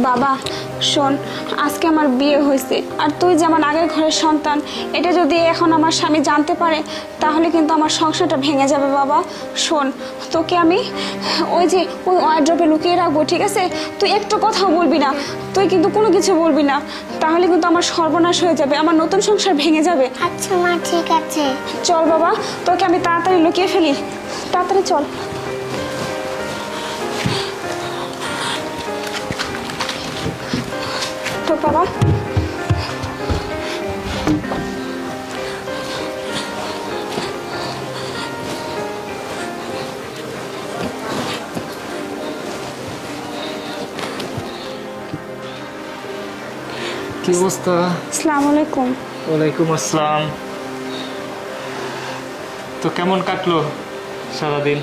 বাবা শোন, আজকে আমার বিয়ে হয়েছে, আর তুই যে আমার আগের ঘরের সন্তান, এটা যদি এখন আমার স্বামী জানতে পারে তাহলে কিন্তু আমার সংসারটা ভেঙে যাবে। বাবা শোন, তোকে আমি ওই যে ওই ওয়ার্ড্রপে লুকিয়ে রাখবো, ঠিক আছে? তুই একটু কথাও বলবি না, তুই কিন্তু কোনো কিছু বলবি না, তাহলে কিন্তু আমার সর্বনাশ হয়ে যাবে, আমার নতুন সংসার ভেঙে যাবে। আচ্ছা মা, ঠিক আছে। চল বাবা, তোকে আমি তাড়াতাড়ি লুকিয়ে ফেলি, তাড়াতাড়ি চল। তো বাবা, কি অবস্থা? আসসালামু আলাইকুম। ওয়ালাইকুম আসসালাম। তো কেমন কাটলো সারাদিন?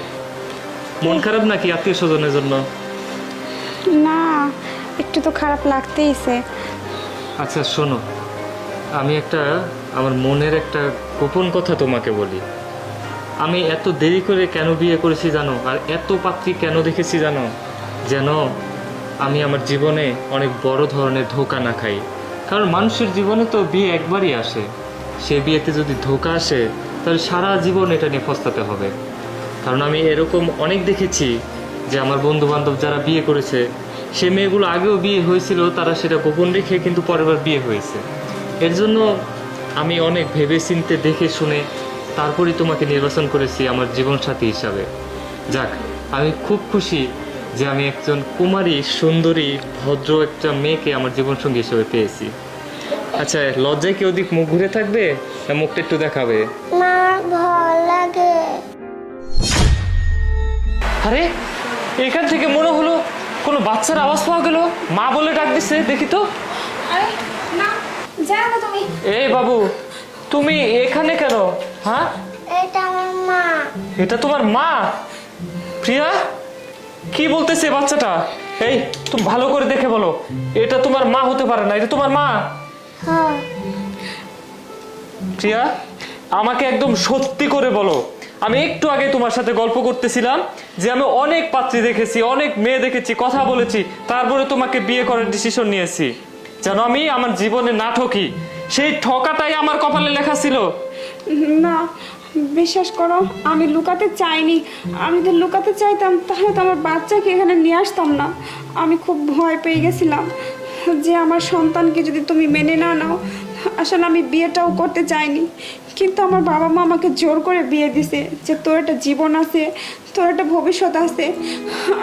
মন খারাপ নাকি আত্মীয় স্বজনের জন্য? না, একটু তো খারাপ লাগতেইছে। আচ্ছা শোনো, আমি আমার মনের একটা গোপন কথা তোমাকে বলি। আমি এত দেরি করে কেন বিয়ে করেছি জানো? আর এত পাত্রী কেন দেখেছি জানো? যেন আমি আমার জীবনে অনেক বড় ধরনের ধোঁকা না খাই। কারণ মানুষের জীবনে তো বিয়ে একবারই আসে, সে বিয়েতে যদি ধোঁকা আসে তাহলে সারা জীবন এটা নিয়ে পস্তাতে হবে। কারণ আমি এরকম অনেক দেখেছি যে আমার বন্ধু বান্ধব যারা বিয়ে করেছে, সে মেয়েগুলো আগেও বিয়ে হয়েছিল, তারা সেটা গোপন রেখে কিন্তু পরের বার বিয়ে হয়েছে। এর জন্য আমি অনেক ভেবে চিন্তে দেখে শুনে তারপরেই তোমাকে নির্বাচন করেছি আমার জীবনসাথী হিসাবে। যাক, আমি খুব খুশি যে আমি একজন কুমারী সুন্দরী ভদ্র একটা মেয়েকে আমার জীবনসঙ্গী হিসেবে পেয়েছি। আচ্ছা, লজ্জায় কি অধিক মুখ ঘুরে থাকবে না মুখটা একটু দেখাবে? মা, ভয় লাগে। আরে, এখান থেকে মনে হলো কোনো বাচ্চার আওয়াজ পাওয়া গেল, মা বলে ডাক দিচ্ছে, দেখি তো। আরে না, যাও না তুমি। এই বাবু, তুমি এখানে কেন? হ্যাঁ, এটা আমার মা। এটা তোমার মা? প্রিয়া, কি বলতেছে বাচ্চাটা? এই, তুমি ভালো করে দেখে বলো, এটা তোমার মা হতে পারে না, এটা তোমার মা। হ্যাঁ। প্রিয়া, আমাকে একদম সত্যি করে বলো। আমি একটু আগে তোমার সাথে গল্প করতেছিলাম যে আমি অনেক পাত্রী দেখেছি, অনেক মেয়ে দেখেছি, কথা বলেছি, তারপরে তোমাকে বিয়ে করার ডিসিশন নিয়েছি। যেন আমি আমার জীবনে না ঠকি, সেই ঠকাটাই আমার কপালে লেখা ছিল। না, বিশ্বাস করো, আমি লুকাতে চাইনি। আমি যদি লুকাতে চাইতাম তাহলে তো আমার বাচ্চাকে এখানে নিয়ে আসতাম না। আমি খুব ভয় পেয়ে গেছিলাম যে আমার সন্তানকে যদি তুমি মেনে না নাও। আসলে আমি বিয়েটাও করতে চাইনি, কিন্তু আমার বাবা মা আমাকে জোর করে বিয়ে দিছে যে তোর একটা জীবন আছে, তোর একটা ভবিষ্যৎ আছে।